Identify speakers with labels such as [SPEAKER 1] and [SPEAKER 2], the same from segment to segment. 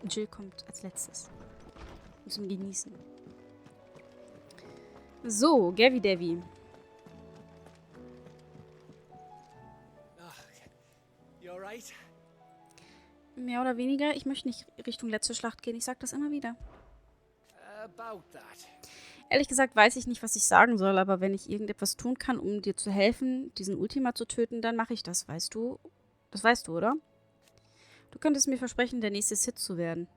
[SPEAKER 1] Jill kommt als letztes. Müssen genießen. So, Gavi Devi.
[SPEAKER 2] You alright?
[SPEAKER 1] Mehr oder weniger, ich möchte nicht Richtung letzte Schlacht gehen. Ich sag das immer wieder.
[SPEAKER 2] About that.
[SPEAKER 1] Ehrlich gesagt weiß ich nicht, was ich sagen soll, aber wenn ich irgendetwas tun kann, um dir zu helfen, diesen Ultima zu töten, dann mache ich das, weißt du? Das weißt du, oder? Du könntest mir versprechen, der nächste Sith zu werden.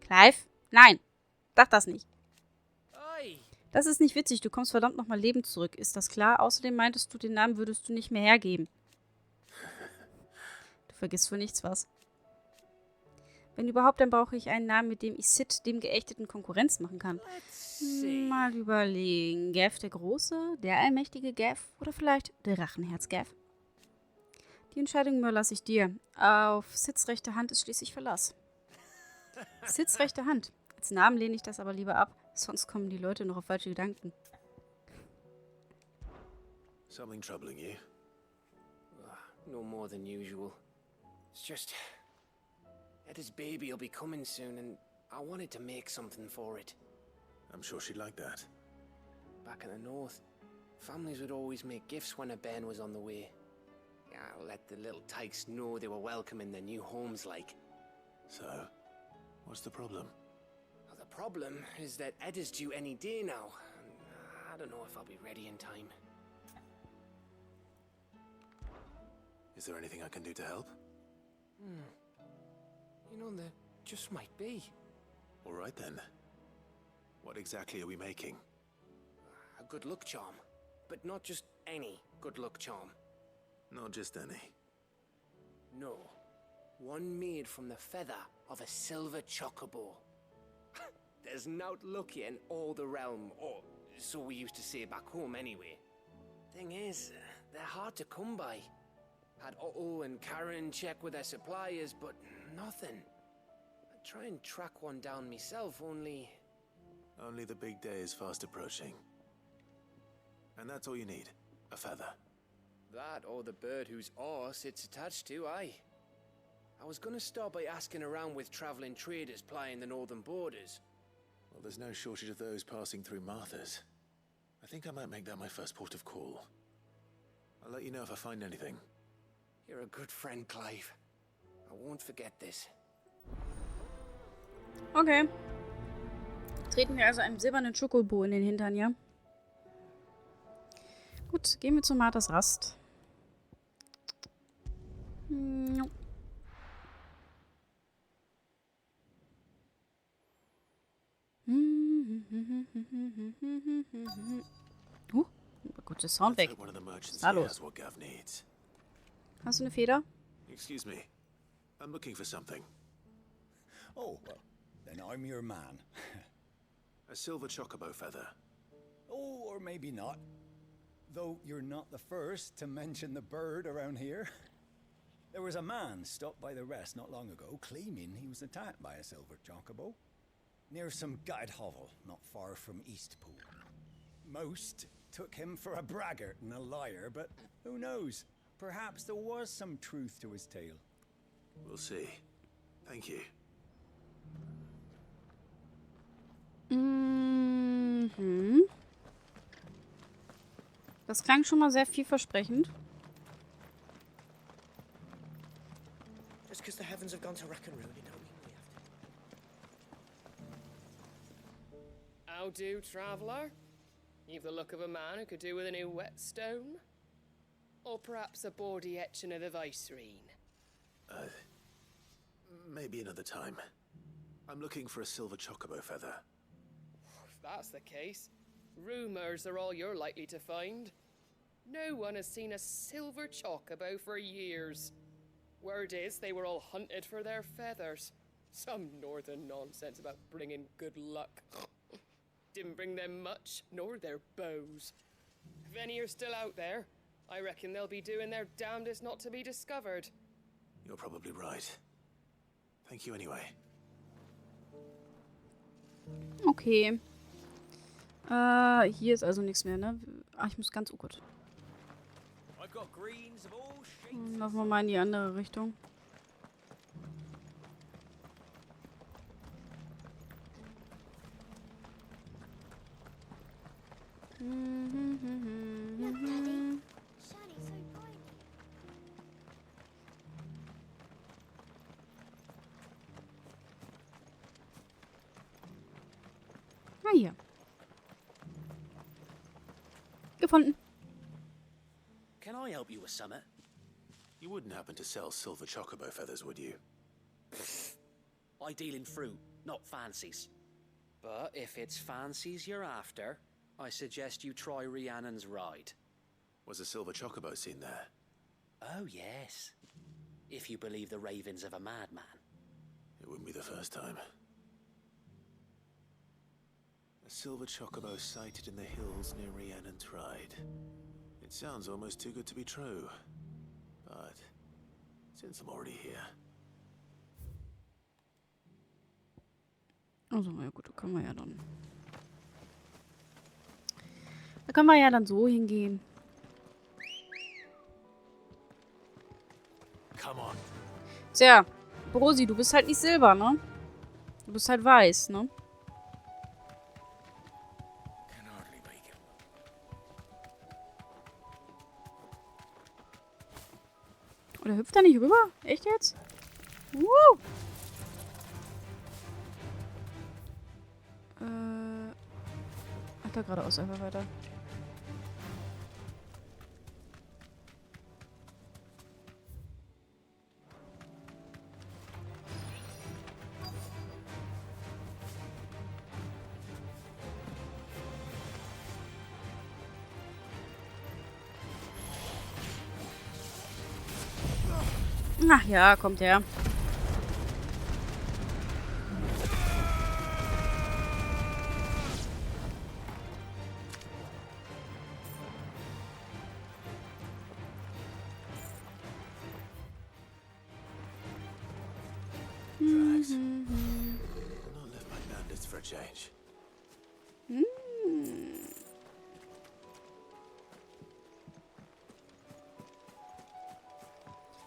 [SPEAKER 1] Clive? Nein. Sag das nicht.
[SPEAKER 2] Oi.
[SPEAKER 1] Das ist nicht witzig. Du kommst verdammt nochmal lebend zurück. Ist das klar? Außerdem meintest du, den Namen würdest du nicht mehr hergeben. Du vergisst wohl nichts, was? Wenn überhaupt, dann brauche ich einen Namen, mit dem ich Sid dem Geächteten Konkurrenz machen kann. Mal überlegen. Gav der Große? Der allmächtige Gav? Oder vielleicht der Rachenherz Gav? Die Entscheidung überlasse ich dir. Auf Sids rechte Hand ist schließlich Verlass. Sids rechte Hand. Als Namen lehne ich das aber lieber ab, sonst kommen die Leute noch auf falsche Gedanken.
[SPEAKER 3] Something troubling you?
[SPEAKER 2] No more than usual. It's just... Etta's baby will be coming soon and I wanted to make something for it.
[SPEAKER 3] I'm sure she'd like that.
[SPEAKER 2] Back in the north, families would always make gifts when a bairn was on the way. Let the little tykes know they were welcome in their new homes like.
[SPEAKER 3] So, what's the problem?
[SPEAKER 2] Well, the problem is that Etta's due any day now. And I don't know if I'll be ready in time.
[SPEAKER 3] Is there anything I can do to help?
[SPEAKER 2] You know, there just might be.
[SPEAKER 3] All right then. What exactly are we making?
[SPEAKER 2] A good luck charm. But not just any good luck charm.
[SPEAKER 3] Not just any.
[SPEAKER 2] No. One made from the feather of a silver chocobo. There's naught luckier in all the realm, or so we used to say back home anyway. Thing is, they're hard to come by. Had Otto and Karen check with their suppliers, but nothing. I'd try and track one down myself, only...
[SPEAKER 3] Only the big day is fast approaching. And that's all you need, a feather.
[SPEAKER 2] That or the bird whose horse it's attached to, aye. I was gonna start by asking around with traveling traders plying the northern borders.
[SPEAKER 3] Well, there's no shortage of those passing through Martha's. I think I might make that my first port of call. I'll let you know if I find anything.
[SPEAKER 2] You're a good friend, Clive. I won't forget this.
[SPEAKER 1] Okay. Treten wir also einem silbernen Schokobo in den Hintern, ja? Gut, gehen wir zu Marthas Rast. Kurzer Sound weg. Was ist da los? Hast du eine Feder?
[SPEAKER 3] Excuse me. I'm looking for something.
[SPEAKER 4] Oh, well, then I'm your man.
[SPEAKER 3] A silver chocobo feather.
[SPEAKER 4] Oh, or maybe not. Though you're not the first to mention the bird around here. There was a man stopped by the rest not long ago, claiming he was attacked by a silver chocobo. Near some gutted hovel, not far from Eastpool. Most took him for a braggart and a liar, but who knows? Perhaps there was some truth to his tale.
[SPEAKER 3] We'll see. Thank you.
[SPEAKER 1] Mhm. Das klang schon mal sehr vielversprechend.
[SPEAKER 2] Just because the heavens have gone to rack and ruin, you know, we have to... How do, traveller? You've the look of a man who could do with a new whetstone? Or perhaps a bawdy etching of the Vicerine?
[SPEAKER 3] Maybe another time. I'm looking for a silver chocobo feather.
[SPEAKER 2] If that's the case, rumours are all you're likely to find. No one has seen a silver chocobo for years. Word is they were all hunted for their feathers. Some northern nonsense about bringing good luck. Didn't bring them much, nor their bows. If any are still out there, I reckon they'll be doing their damnedest not to be discovered.
[SPEAKER 3] You're probably right. Thank you anyway.
[SPEAKER 1] Okay. Hier ist also nichts mehr, ne? Ach, ich muss ganz... Oh Gott. Laufen wir mal in die andere Richtung.
[SPEAKER 5] Look, Daddy. Shiny so bright.
[SPEAKER 1] Ah, hier. Gefunden.
[SPEAKER 6] Can I help you with something?
[SPEAKER 3] You wouldn't happen to sell silver chocobo feathers, would you?
[SPEAKER 6] I deal in fruit, not fancies. But if it's fancies you're after, I suggest you try Rhiannon's ride.
[SPEAKER 3] Was a silver chocobo seen there?
[SPEAKER 6] Oh, yes. If you believe the ravings of a madman.
[SPEAKER 3] It wouldn't be the first time. A silver chocobo sighted in the hills near Rhiannon's ride. It sounds almost too good to be true. But since I'm already here.
[SPEAKER 1] Also, ja gut, da können wir ja dann. Da können wir ja dann so hingehen.
[SPEAKER 3] Come on.
[SPEAKER 1] Tja, Brosi, du bist halt nicht Silber, ne? Du bist halt weiß, ne?
[SPEAKER 3] Can hardly make it.
[SPEAKER 1] Oder hüpft er nicht rüber? Echt jetzt? Woo! Ach, da geradeaus einfach weiter. Ach ja, kommt her.
[SPEAKER 3] Drags. I'll not lift my bandits for a change.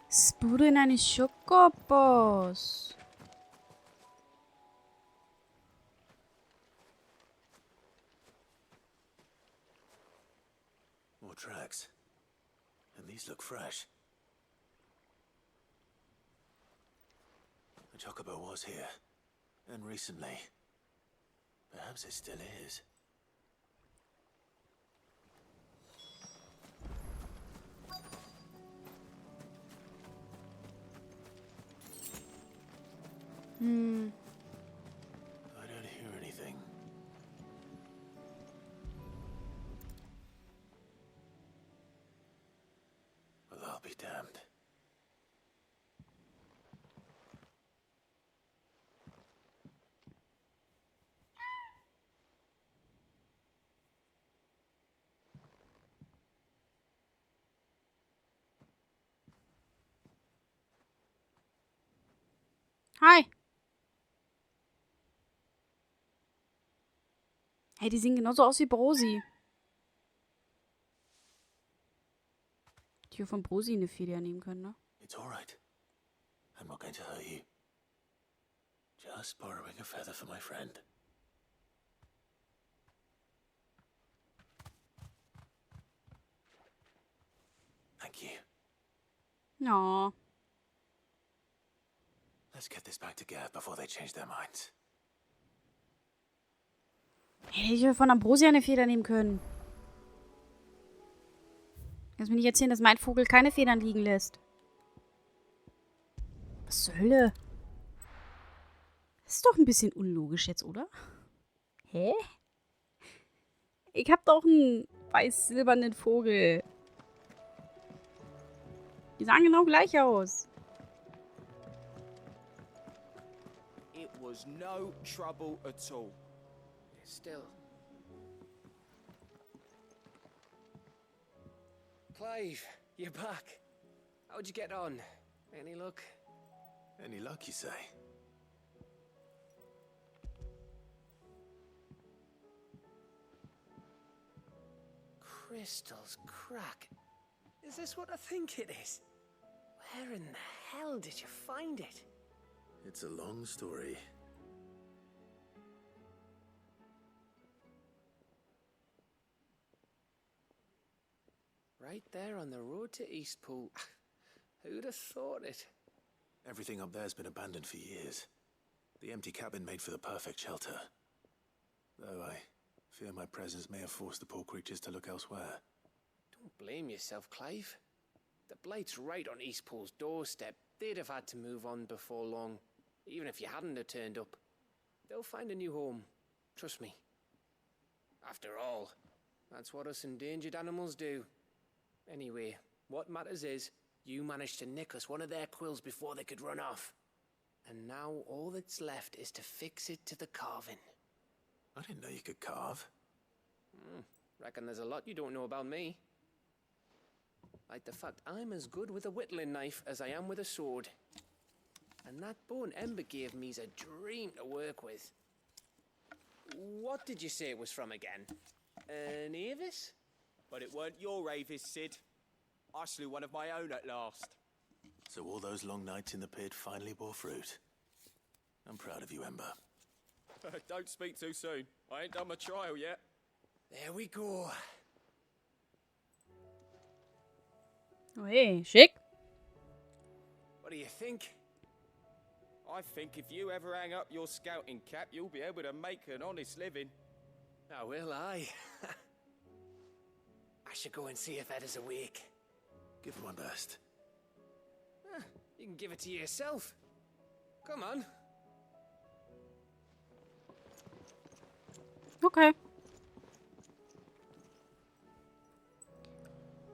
[SPEAKER 1] Spuren eines Schokobos.
[SPEAKER 3] More tracks. And these look fresh. The chocobo was here. And recently. Perhaps it still is. I don't hear anything. Well, I'll be damned.
[SPEAKER 1] Hi. Hey, die sehen genauso aus wie Brosi. Die hier von Brosi eine Feder nehmen können, ne?
[SPEAKER 3] It's all right. I'm not going to hurt you. Just borrowing a feather for my friend. Thank you.
[SPEAKER 1] No.
[SPEAKER 3] Let's get this back to Gav before they change their minds.
[SPEAKER 1] Hätte ich von Ambrosia eine Feder nehmen können. Kannst mir nicht erzählen, dass mein Vogel keine Federn liegen lässt. Was zur Hölle? Das ist doch ein bisschen unlogisch jetzt, oder? Hä? Ich hab doch einen weiß-silbernen Vogel. Die sahen genau gleich aus.
[SPEAKER 7] It was no trouble at all.
[SPEAKER 2] Still. Clive, you're back. How'd you get on? Any luck?
[SPEAKER 3] Any luck, you say?
[SPEAKER 2] Crystals crack. Is this what I think it is? Where in the hell did you find it?
[SPEAKER 3] It's a long story.
[SPEAKER 2] Right there on the road to Eastpool. Who'd have thought it?
[SPEAKER 3] Everything up there's been abandoned for years. The empty cabin made for the perfect shelter. Though I fear my presence may have forced the poor creatures to look elsewhere.
[SPEAKER 2] Don't blame yourself, Clive. The Blight's right on Eastpool's doorstep. They'd have had to move on before long, even if you hadn't have turned up. They'll find a new home. Trust me. After all, that's what us endangered animals do. Anyway, what matters is, you managed to nick us one of their quills before they could run off. And now all that's left is to fix it to the carving.
[SPEAKER 3] I didn't know you could carve.
[SPEAKER 2] Reckon there's a lot you don't know about me. Like the fact I'm as good with a whittling knife as I am with a sword. And that bone Ember gave me's a dream to work with. What did you say it was from again? An Avis?
[SPEAKER 7] But it weren't your Avis, Sid. I slew one of my own at last.
[SPEAKER 3] So all those long nights in the pit finally bore fruit. I'm proud of you, Ember.
[SPEAKER 7] Don't speak too soon. I ain't done my trial yet.
[SPEAKER 2] There we go.
[SPEAKER 1] Oh, hey, schick.
[SPEAKER 2] What do you think?
[SPEAKER 7] I think if you ever hang up your scouting cap, you'll be able to make an honest living.
[SPEAKER 2] Now will I? I should go and see if Ed is awake.
[SPEAKER 3] Give it my best.
[SPEAKER 2] You can give it to yourself. Come on.
[SPEAKER 1] Okay.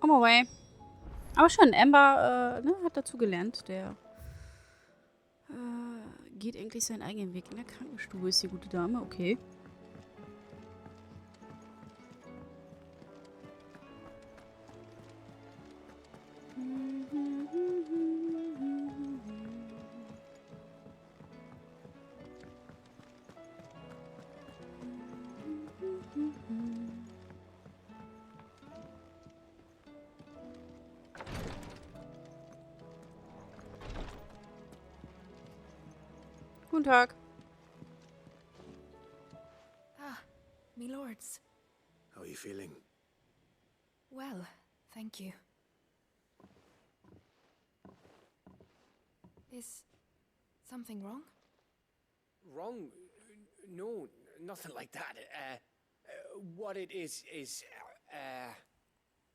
[SPEAKER 1] On my way. Aber schon, Ember hat dazu gelernt. Der geht endlich seinen eigenen Weg in der Krankenstube. Ist die gute Dame, okay. Guten Tag.
[SPEAKER 8] Ah, me lords.
[SPEAKER 3] How are you feeling?
[SPEAKER 8] Well, thank you. Is something wrong?
[SPEAKER 2] Wrong? No, nothing like that. What it is,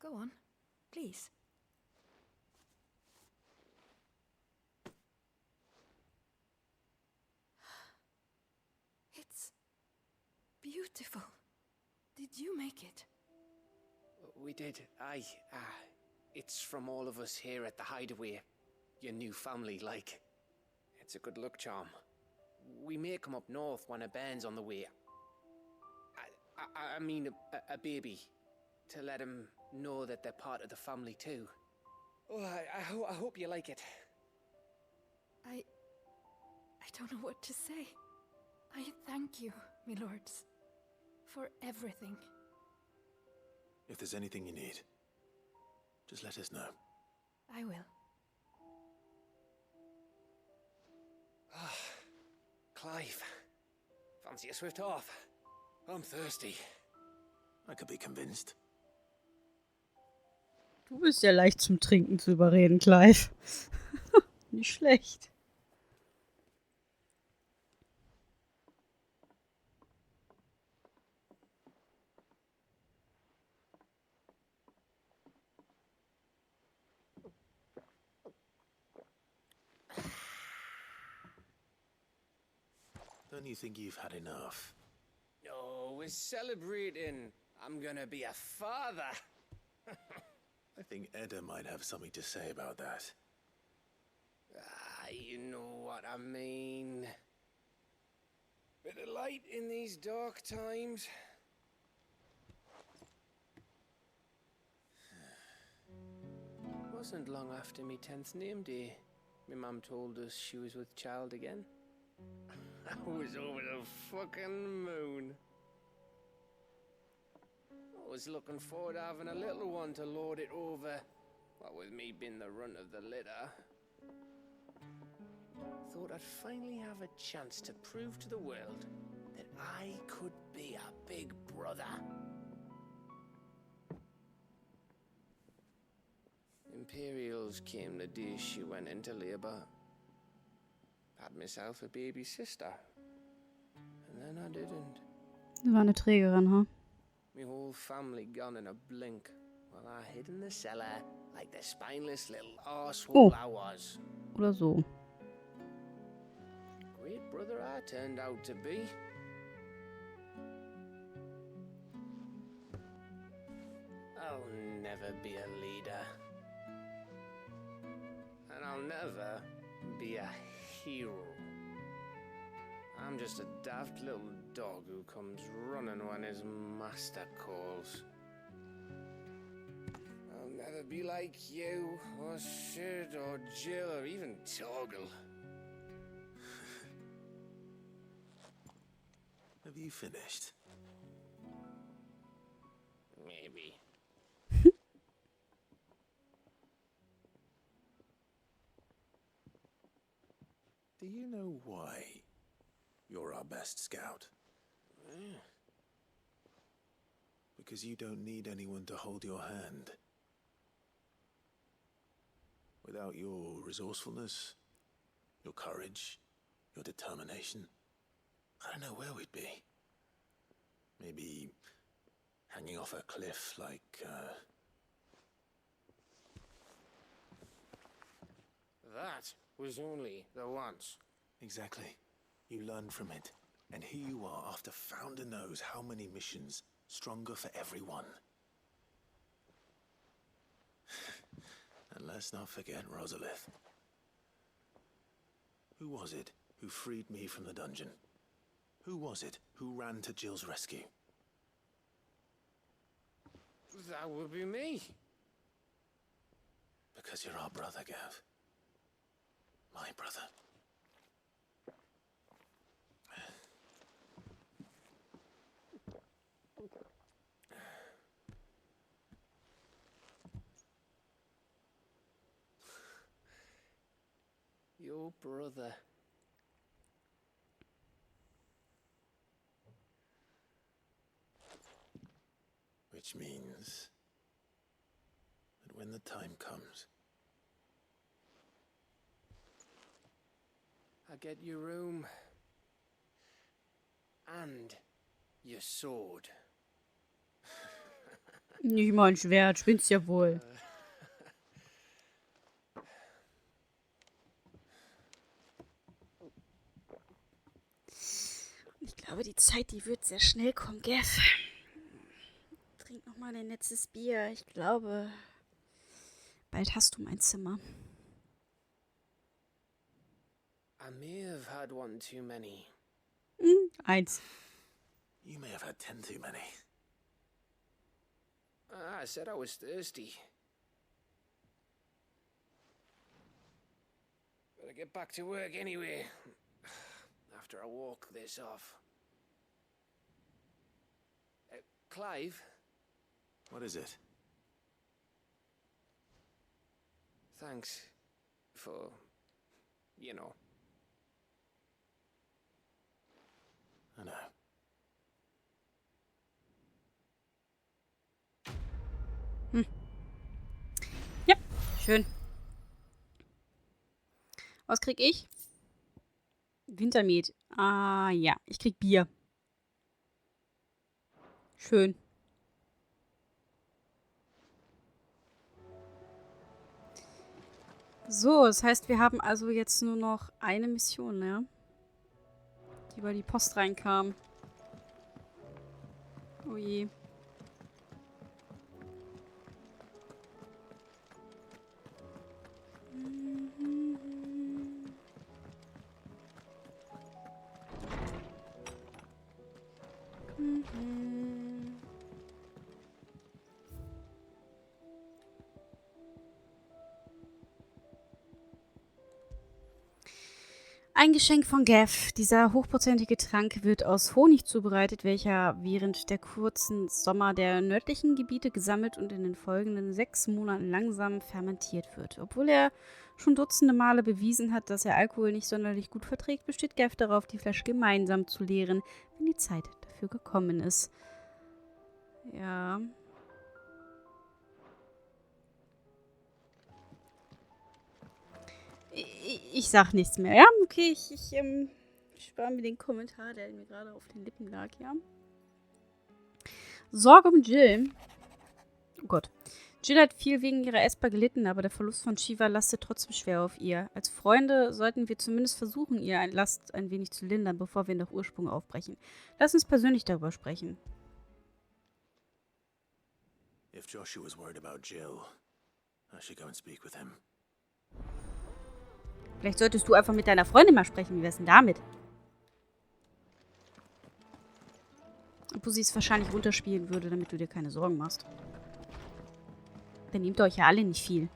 [SPEAKER 8] Go on, please. It's beautiful. Did you make it?
[SPEAKER 2] We did. Aye. It's from all of us here at the Hideaway. Your new family, like. It's a good luck charm. We may come up north when a band's on the way. I mean a baby. To let him know that they're part of the family too. Oh, I hope you like it.
[SPEAKER 8] I don't know what to say. I thank you, me lords, for everything.
[SPEAKER 3] If there's anything you need, just let us know.
[SPEAKER 8] I will.
[SPEAKER 2] Clive, fancy a swift off? I'm thirsty.
[SPEAKER 3] I could be convinced.
[SPEAKER 1] Du bist ja leicht zum Trinken zu überreden, Clive. Nicht schlecht.
[SPEAKER 3] Don't you think you've had enough?
[SPEAKER 2] No, we're celebrating. I'm gonna be a father.
[SPEAKER 3] I think Edda might have something to say about that.
[SPEAKER 2] You know what I mean. Bit of light in these dark times. Wasn't long after me 10th name day. My mum told us she was with child again. I was over the fucking moon. I was looking forward to having a little one to lord it over. What with me being the runt of the litter. Thought I'd finally have a chance to prove to the world that I could be a big brother.
[SPEAKER 7] Imperials came the day she went into labor. Had myself a baby sister. And then I didn't.
[SPEAKER 1] Sie war eine Trägerin, ha?
[SPEAKER 7] My whole family gone in a blink, while I hid in the cellar like the spineless little arsehole I was.
[SPEAKER 1] Oder so.
[SPEAKER 7] Great brother I turned out to be. I'll never be a leader. And I'll never be a hero. I'm just a daft little dog who comes running when his master calls. I'll never be like you, or Sid, or Jill, or even Torgal.
[SPEAKER 3] Have you finished?
[SPEAKER 7] Maybe.
[SPEAKER 3] Do you know why you're our best scout? Because you don't need anyone to hold your hand. Without your resourcefulness, your courage, your determination, I don't know where we'd be. Maybe hanging off a cliff like,
[SPEAKER 7] That was only the once.
[SPEAKER 3] Exactly. You learn from it. And here you are after Founder knows how many missions, stronger for everyone. And let's not forget Rosalith. Who was it who freed me from the dungeon? Who was it who ran to Jill's rescue?
[SPEAKER 7] That would be me.
[SPEAKER 3] Because you're our brother, Gav. My brother.
[SPEAKER 7] Your brother.
[SPEAKER 3] Which means that when the time comes,
[SPEAKER 7] I get your room. And your sword.
[SPEAKER 1] Nicht mal ein Schwert, spinnst ja wohl. Ich glaube, die Zeit, die wird sehr schnell kommen, Gav. Trink noch mal dein letztes Bier. Ich glaube, bald hast du mein Zimmer.
[SPEAKER 7] I may have had one too many.
[SPEAKER 1] Eins.
[SPEAKER 3] you may have had 10 too many.
[SPEAKER 7] I said I was thirsty. Better get back to work anyway. After I walk this off. Clive?
[SPEAKER 3] What is it?
[SPEAKER 7] Thanks for, you know.
[SPEAKER 3] I know.
[SPEAKER 1] Ja, schön. Was krieg ich? Wintermet. Ah, ja. Ich krieg Bier. Schön. So, das heißt, wir haben also jetzt nur noch eine Mission, ja? Die über die Post reinkam. Oh je. Ein Geschenk von Gav. Dieser hochprozentige Trank wird aus Honig zubereitet, welcher während der kurzen Sommer der nördlichen Gebiete gesammelt und in den folgenden 6 Monaten langsam fermentiert wird. Obwohl er schon dutzende Male bewiesen hat, dass er Alkohol nicht sonderlich gut verträgt, besteht Gav darauf, die Flasche gemeinsam zu leeren, wenn die Zeit dafür gekommen ist. Ja. ich sag nichts mehr, ja? Okay, ich spare mir den Kommentar, der mir gerade auf den Lippen lag, ja? Sorge um Jill. Oh Gott. Jill hat viel wegen ihrer Esper gelitten, aber der Verlust von Shiva lastet trotzdem schwer auf ihr. Als Freunde sollten wir zumindest versuchen, ihr Last ein wenig zu lindern, bevor wir nach Ursprung aufbrechen. Lass uns persönlich darüber sprechen.
[SPEAKER 3] If Joshua's worried about Jill, I should go and speak with him.
[SPEAKER 1] Vielleicht solltest du einfach mit deiner Freundin mal sprechen. Wie wär's denn damit? Obwohl sie es wahrscheinlich runterspielen würde, damit du dir keine Sorgen machst. Dann nehmt ihr euch ja alle nicht viel.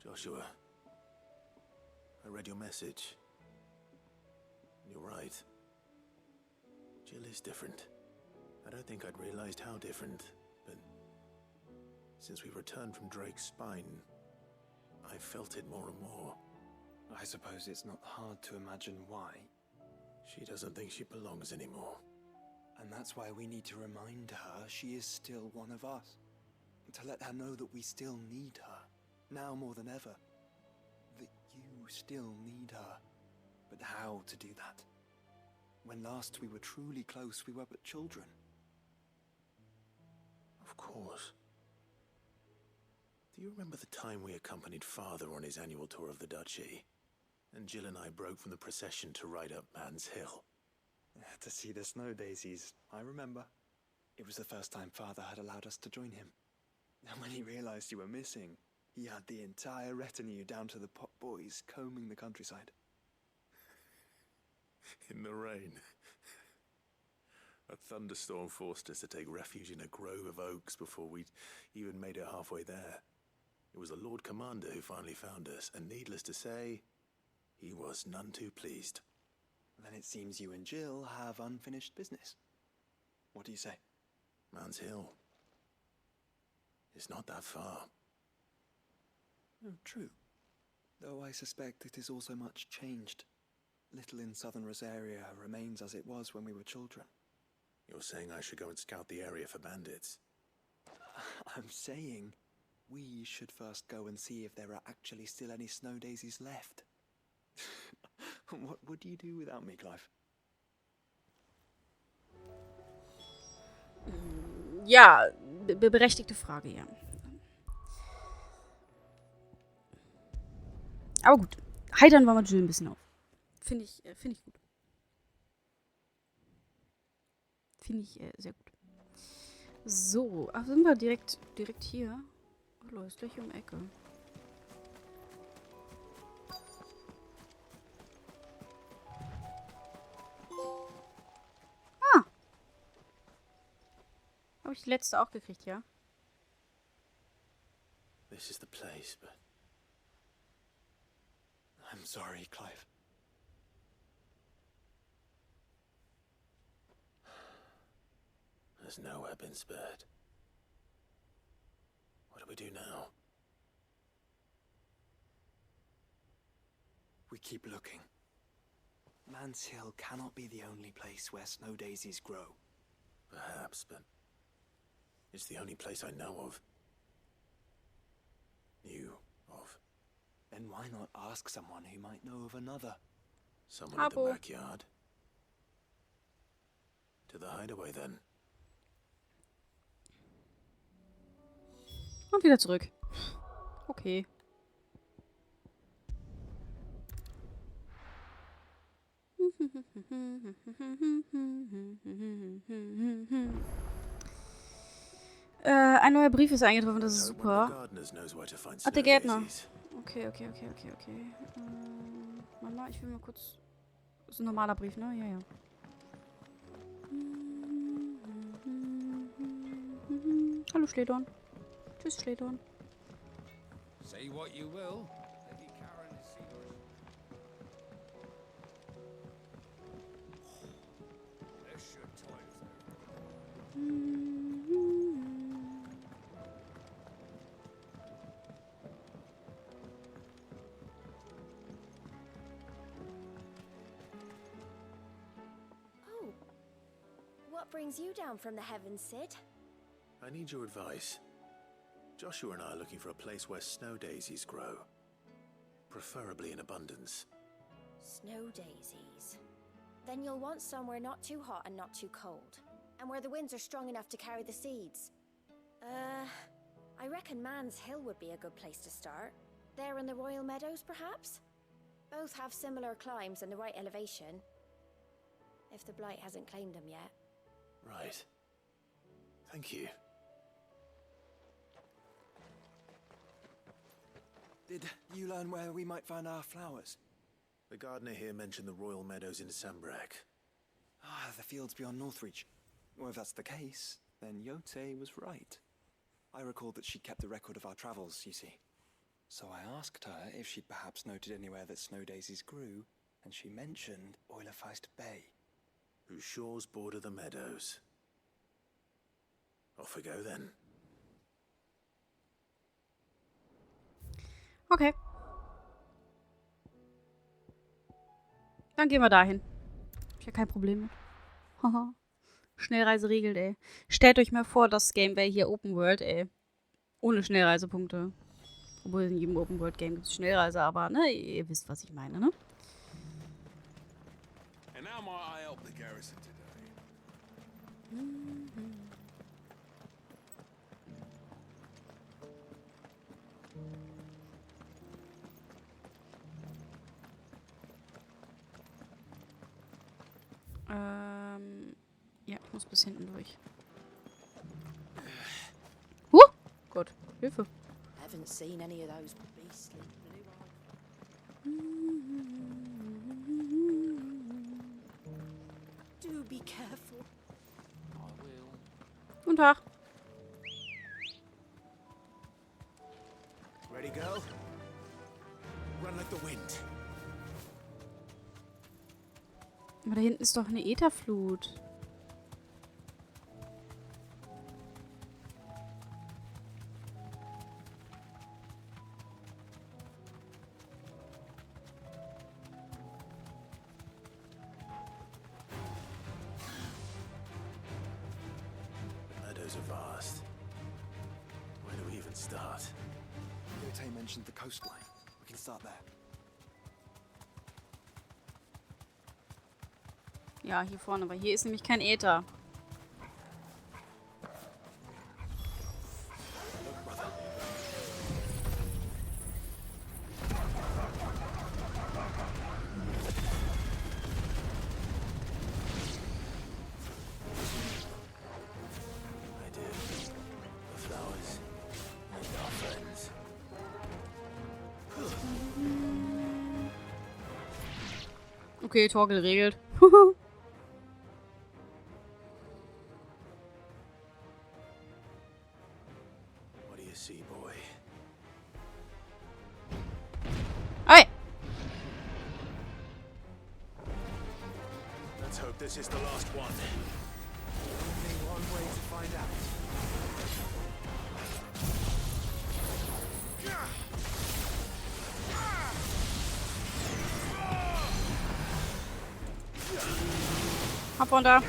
[SPEAKER 3] Joshua, I read your message. You're right. Jill is different. I don't think I'd realized how different, but since we returned from Drake's spine, I felt it more and more.
[SPEAKER 9] I suppose it's not hard to imagine why.
[SPEAKER 3] She doesn't think she belongs anymore.
[SPEAKER 9] And that's why we need to remind her she is still one of us. To let her know that we still need her, now more than ever. That you still need her. But how to do that? When last we were truly close, we were but children.
[SPEAKER 3] Of course. Do you remember the time we accompanied Father on his annual tour of the Duchy? And Jill and I broke from the procession to ride up Man's Hill.
[SPEAKER 9] To see the snow daisies, I remember. It was the first time Father had allowed us to join him. And when he realized you were missing, he had the entire retinue down to the pot boys combing the countryside.
[SPEAKER 3] In the rain. A thunderstorm forced us to take refuge in a grove of oaks before we'd even made it halfway there. It was the Lord Commander who finally found us, and needless to say, he was none too pleased.
[SPEAKER 9] Then it seems you and Jill have unfinished business. What do you say?
[SPEAKER 3] Man's Hill. It's not that far.
[SPEAKER 9] Oh, true. Though I suspect it is also much changed. Little in southern Rosaria remains as it was when we were children.
[SPEAKER 3] You're saying I should go and scout the area for bandits?
[SPEAKER 9] I'm saying we should first go and see if there are actually still any snow daisies left. What would you do without me, Clive?
[SPEAKER 1] Ja, berechtigte Frage, ja. Aber gut. Heitern wir mal Jill ein bisschen auf. Finde ich gut. Finde ich sehr gut. So, ach, sind wir direkt hier? Oh, ist gleich um die Ecke. Ah. Habe ich die letzte auch gekriegt, ja?
[SPEAKER 3] This is the place, but
[SPEAKER 9] I'm sorry, Clive.
[SPEAKER 3] there's nowhere been spared. What do we do now?
[SPEAKER 9] We keep looking. Man's Hill cannot be the only place where snow daisies grow.
[SPEAKER 3] Perhaps, but it's the only place I know of. Knew of.
[SPEAKER 9] Then why not ask someone who might know of another?
[SPEAKER 3] Someone at the backyard. To the hideaway, then.
[SPEAKER 1] Und wieder zurück. Okay. Ein neuer Brief ist eingetroffen, das ist super. Ach, der Gärtner. Okay. Mama, ich will mal kurz... Das ist ein normaler Brief, ne? Ja. Hallo, Schledorn. Tschüss, Schledorn.
[SPEAKER 10] Say what you will. Lady Karen is secret. This your toilet.
[SPEAKER 5] Oh, what brings you down from the heavens, Sid?
[SPEAKER 3] I need your advice. Joshua and I are looking for a place where snow daisies grow. Preferably in abundance.
[SPEAKER 5] Snow daisies. Then you'll want somewhere not too hot and not too cold. And where the winds are strong enough to carry the seeds. I reckon Man's Hill would be a good place to start. There in the Royal Meadows, perhaps? Both have similar climbs and the right elevation. If the Blight hasn't claimed them yet.
[SPEAKER 3] Right. Thank you.
[SPEAKER 9] Did you learn where we might find our flowers?
[SPEAKER 3] The gardener here mentioned the Royal Meadows in Sambrak.
[SPEAKER 9] Ah, the fields beyond Northreach. Well, if that's the case, then Yote was right. I recalled that she kept a record of our travels, you see. So I asked her if she'd perhaps noted anywhere that snow daisies grew, and she mentioned Oilerfeist Bay.
[SPEAKER 3] Whose shores border the meadows. Off we go then.
[SPEAKER 1] Okay. Dann gehen wir dahin. Hab ich ja kein Problem mit. Haha. Schnellreise regelt, ey. Stellt euch mal vor, das Game wäre hier Open World, ey. Ohne Schnellreisepunkte. Obwohl in jedem Open World Game gibt es Schnellreise, aber ne, ihr wisst, was ich meine, ne?
[SPEAKER 10] And now might I help the garrison today?
[SPEAKER 1] Ja, ich muss bis hinten durch. Gott, Hilfe.
[SPEAKER 11] Haven't seen any of those beastly blue eyes. Do be careful.
[SPEAKER 6] I will.
[SPEAKER 1] Guten Tag.
[SPEAKER 3] Ready, girl? Run like the wind.
[SPEAKER 1] Aber da hinten ist doch eine Ätherflut.
[SPEAKER 3] Meadows are vast. Where do we even start?
[SPEAKER 9] Yote mentioned the coastline. We can start there.
[SPEAKER 1] Ja, hier vorne, weil hier ist nämlich kein Äther. Okay, Tor geregelt.
[SPEAKER 3] What do you see, boy?
[SPEAKER 1] Hey!
[SPEAKER 3] Let's hope this is the last one.
[SPEAKER 4] Only one way to find out.
[SPEAKER 1] Hop runter.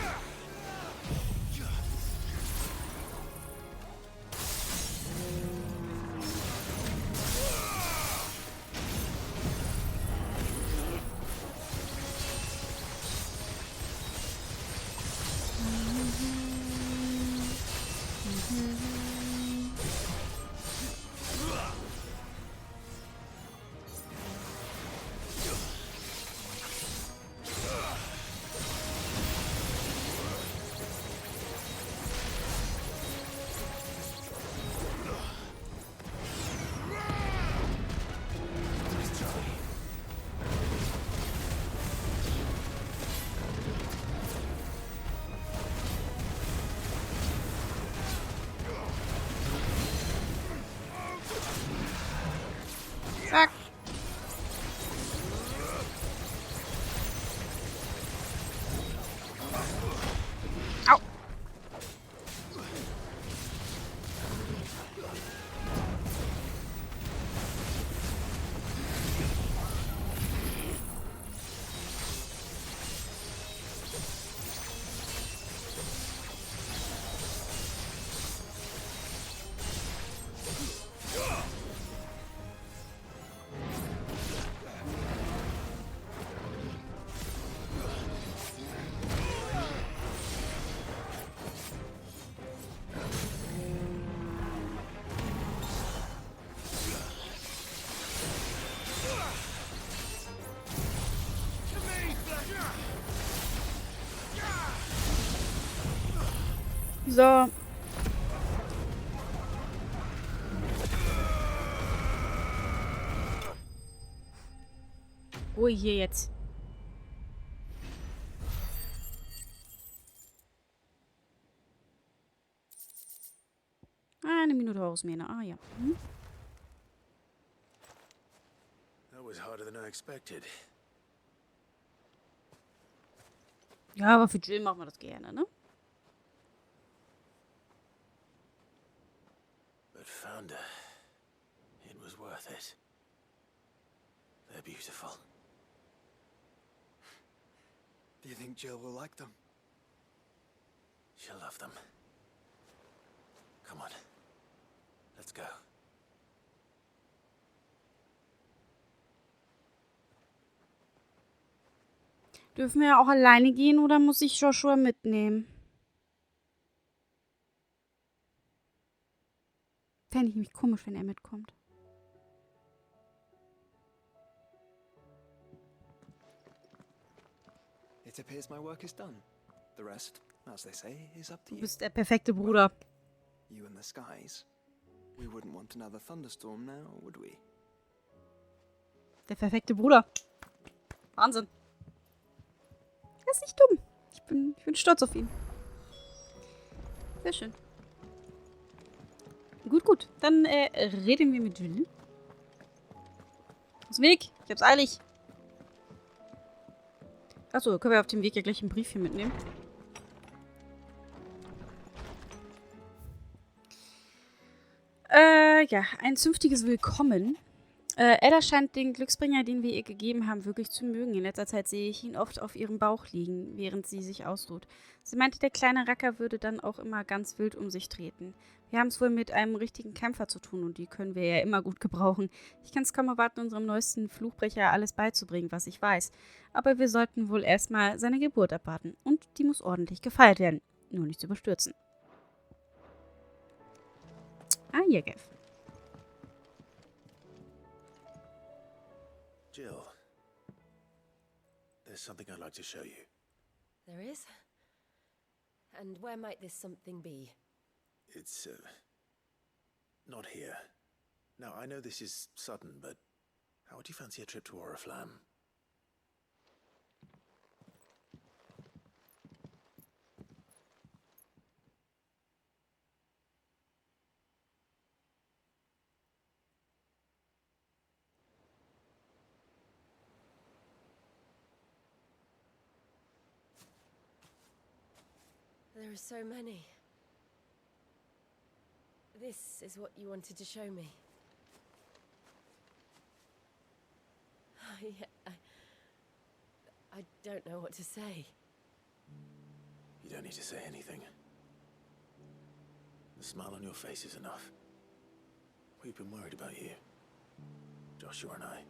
[SPEAKER 1] So. Ruhe hier jetzt. Eine Minute Hausmähne. Ah ja. Hm.
[SPEAKER 3] That was harder than I expected.
[SPEAKER 1] Ja, aber für Jill machen wir das gerne, ne?
[SPEAKER 3] But found her. It was worth it. They're beautiful.
[SPEAKER 9] Do you think Jill will like them?
[SPEAKER 3] She'll love them. Come on. Let's go.
[SPEAKER 1] Dürfen wir ja auch alleine gehen oder muss ich Joshua mitnehmen? Fände ich nämlich komisch, wenn er mitkommt.
[SPEAKER 9] It appears my work is done. The rest, as they say, is up to
[SPEAKER 1] Du
[SPEAKER 9] you.
[SPEAKER 1] bist der perfekte Bruder.
[SPEAKER 9] You and the skies. We wouldn't want another thunderstorm now, would we?
[SPEAKER 1] Der perfekte Bruder. Wahnsinn. Er ist nicht dumm. Ich bin stolz auf ihn. Sehr schön. Gut. Dann reden wir mit Jill. Aus dem Weg. Ich hab's eilig. Achso, können wir auf dem Weg ja gleich ein Briefchen mitnehmen. Ja, ein zünftiges Willkommen. Ella scheint den Glücksbringer, den wir ihr gegeben haben, wirklich zu mögen. In letzter Zeit sehe ich ihn oft auf ihrem Bauch liegen, während sie sich ausruht. Sie meinte, der kleine Racker würde dann auch immer ganz wild um sich treten. Wir haben es wohl mit einem richtigen Kämpfer zu tun und die können wir ja immer gut gebrauchen. Ich kann es kaum erwarten, unserem neuesten Fluchbrecher alles beizubringen, was ich weiß. Aber wir sollten wohl erstmal seine Geburt abwarten. Und die muss ordentlich gefeiert werden. Nur nicht zu überstürzen. Ah, ja, Gev.
[SPEAKER 3] Jill, there's something I'd like to show you.
[SPEAKER 11] There is? And where might this something be?
[SPEAKER 3] It's, not here. Now, I know this is sudden, but how would you fancy a trip to Oriflamme?
[SPEAKER 11] There are so many. This is what you wanted to show me. I don't know what to say.
[SPEAKER 3] You don't need to say anything. The smile on your face is enough. We've been worried about you, Joshua and I.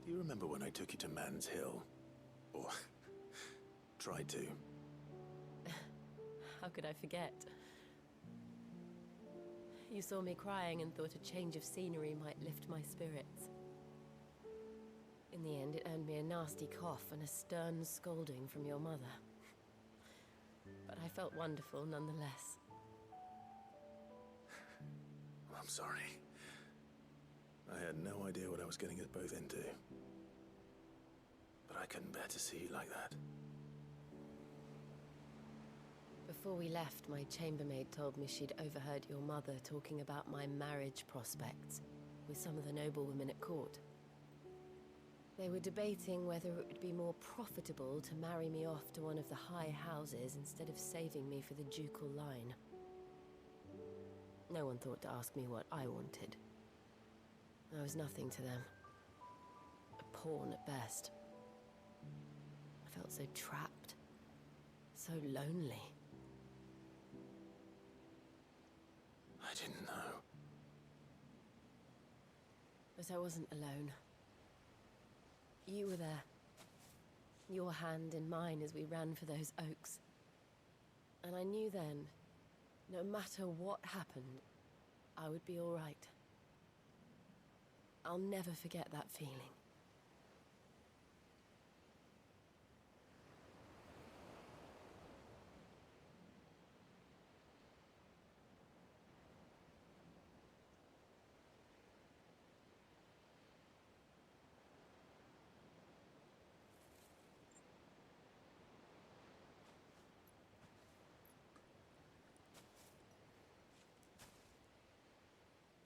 [SPEAKER 3] Do you remember when I took you to Man's Hill? Or tried to?
[SPEAKER 11] How could I forget? You saw me crying and thought a change of scenery might lift my spirits. In the end, it earned me a nasty cough and a stern scolding from your mother. But I felt wonderful nonetheless.
[SPEAKER 3] I'm sorry. I had no idea what I was getting us both into. But I couldn't bear to see you like that.
[SPEAKER 11] Before we left, my chambermaid told me she'd overheard your mother talking about my marriage prospects with some of the noblewomen at court. They were debating whether it would be more profitable to marry me off to one of the high houses instead of saving me for the ducal line. No one thought to ask me what I wanted. I was nothing to them. A pawn at best. I felt so trapped, so lonely.
[SPEAKER 3] I didn't know.
[SPEAKER 11] But I wasn't alone. You were there. Your hand in mine as we ran for those oaks. And I knew then, no matter what happened, I would be all right. I'll never forget that feeling.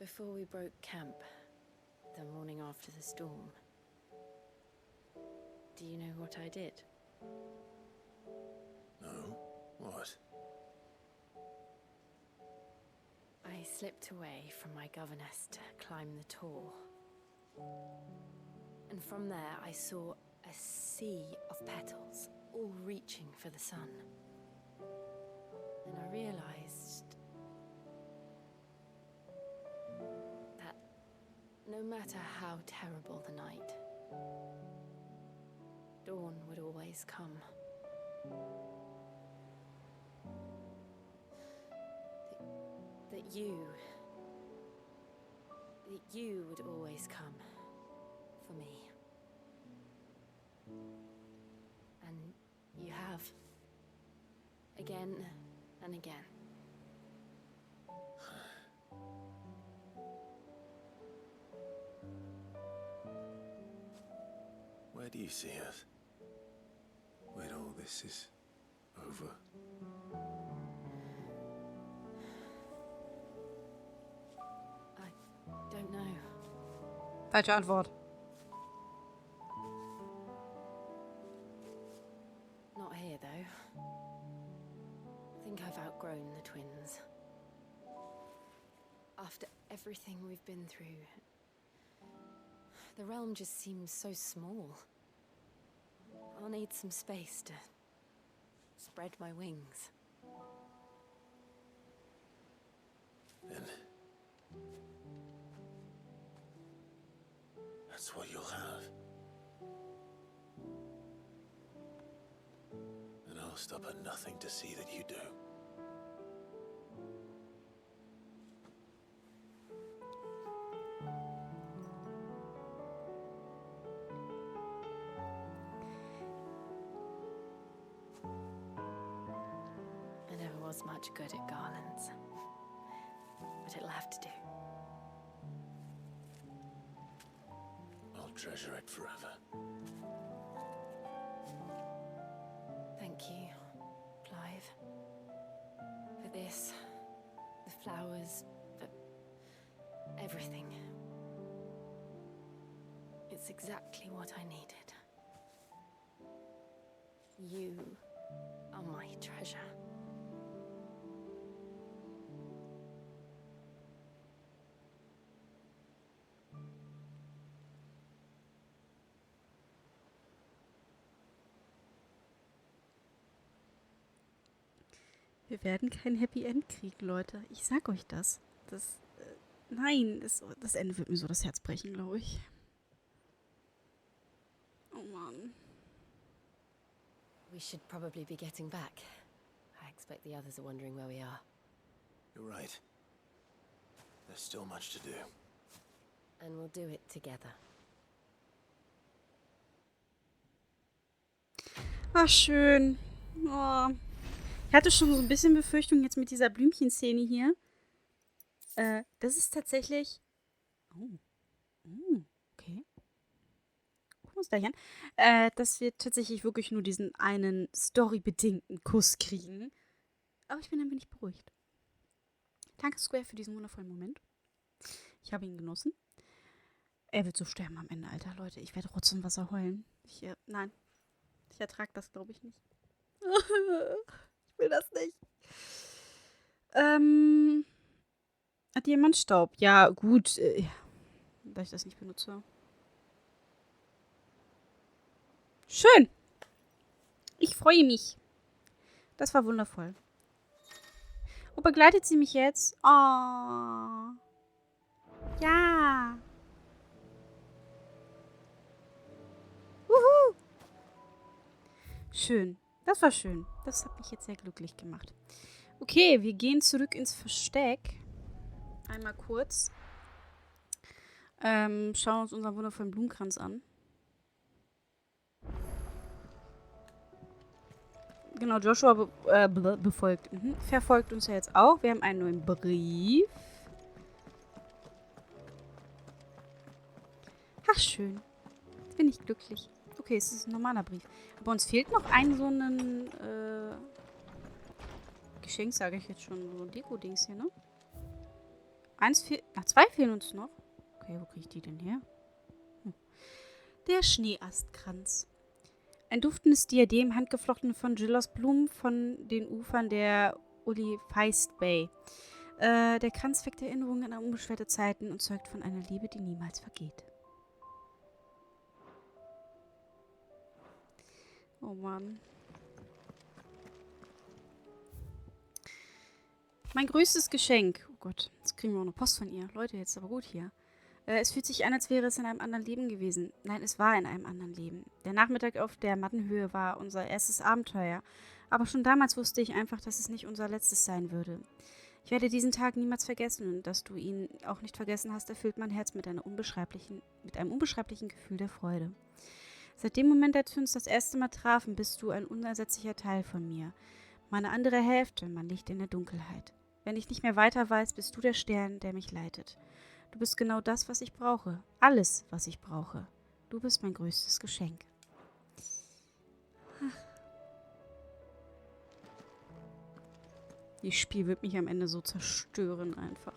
[SPEAKER 11] Before we broke camp, the morning after the storm, do you know what I did?
[SPEAKER 3] No? What?
[SPEAKER 11] I slipped away from my governess to climb the tor. And from there I saw a sea of petals, all reaching for the sun. And I realized that no matter how terrible the night, dawn would always come. That you would always come for me. And you have. Again and again.
[SPEAKER 3] Where do you see us? When all this is over?
[SPEAKER 11] I don't know.
[SPEAKER 1] Falsche Antwort.
[SPEAKER 11] Not here, though. I think I've outgrown the twins. After everything we've been through, the realm just seems so small. I'll need some space to spread my wings.
[SPEAKER 3] Then that's what you'll have. And I'll stop at nothing to see that you do.
[SPEAKER 11] I never was much good at garlands, but it'll have to do.
[SPEAKER 3] I'll treasure it forever.
[SPEAKER 11] Thank you, Clive. For this, the flowers, for everything. It's exactly what I needed. You are my treasure.
[SPEAKER 1] Wir werden kein Happy End kriegen, Leute. Ich sag euch das. Nein, das Ende wird mir so das Herz brechen, glaube ich. Oh Mann.
[SPEAKER 11] We should probably be getting back. I expect the others are wondering where we are.
[SPEAKER 3] You're right. There's still much to do.
[SPEAKER 11] And we'll do it together.
[SPEAKER 1] Ach, schön. Oh. Ich hatte schon so ein bisschen Befürchtung jetzt mit dieser Blümchenszene hier. Das ist tatsächlich... Okay. Gucken wir uns gleich an. Dass wir tatsächlich wirklich nur diesen einen storybedingten Kuss kriegen. Aber ich bin ein wenig beruhigt. Danke, Square, für diesen wundervollen Moment. Ich habe ihn genossen. Er wird so sterben am Ende, Alter. Leute, ich werde Rotz und Wasser heulen. Nein. Ich ertrage das, glaube ich, nicht. Ich will das nicht. Diamantstaub. Ja, gut. Da ich das nicht benutze. Schön. Ich freue mich. Das war wundervoll. Wo begleitet sie mich jetzt? Oh. Ja. Wuhu. Schön. Das war schön. Das hat mich jetzt sehr glücklich gemacht. Okay, wir gehen zurück ins Versteck. Einmal kurz. Schauen uns unseren wundervollen Blumenkranz an. Genau, Joshua befolgt. Verfolgt uns ja jetzt auch. Wir haben einen neuen Brief. Ach, schön. Jetzt bin ich glücklich. Okay, es ist ein normaler Brief. Aber uns fehlt noch so ein Geschenk, sage ich jetzt schon. So ein Deko-Dings hier, ne? Zwei fehlen uns noch. Okay, wo kriege ich die denn her? Der Schneeastkranz. Ein duftendes Diadem, handgeflochten von Gillos Blumen von den Ufern der Feist Bay. Der Kranz weckt Erinnerungen an unbeschwerte Zeiten und zeugt von einer Liebe, die niemals vergeht. Oh Mann. Mein größtes Geschenk. Oh Gott, jetzt kriegen wir auch noch Post von ihr. Leute, jetzt ist aber gut hier. Es fühlt sich an, als wäre es in einem anderen Leben gewesen. Nein, es war in einem anderen Leben. Der Nachmittag auf der Mattenhöhe war unser erstes Abenteuer. Aber schon damals wusste ich einfach, dass es nicht unser letztes sein würde. Ich werde diesen Tag niemals vergessen und dass du ihn auch nicht vergessen hast, erfüllt mein Herz mit einem unbeschreiblichen Gefühl der Freude. Seit dem Moment, als wir uns das erste Mal trafen, bist du ein unersetzlicher Teil von mir. Meine andere Hälfte, mein Licht in der Dunkelheit. Wenn ich nicht mehr weiter weiß, bist du der Stern, der mich leitet. Du bist genau das, was ich brauche. Alles, was ich brauche. Du bist mein größtes Geschenk. Das Spiel wird mich am Ende so zerstören einfach.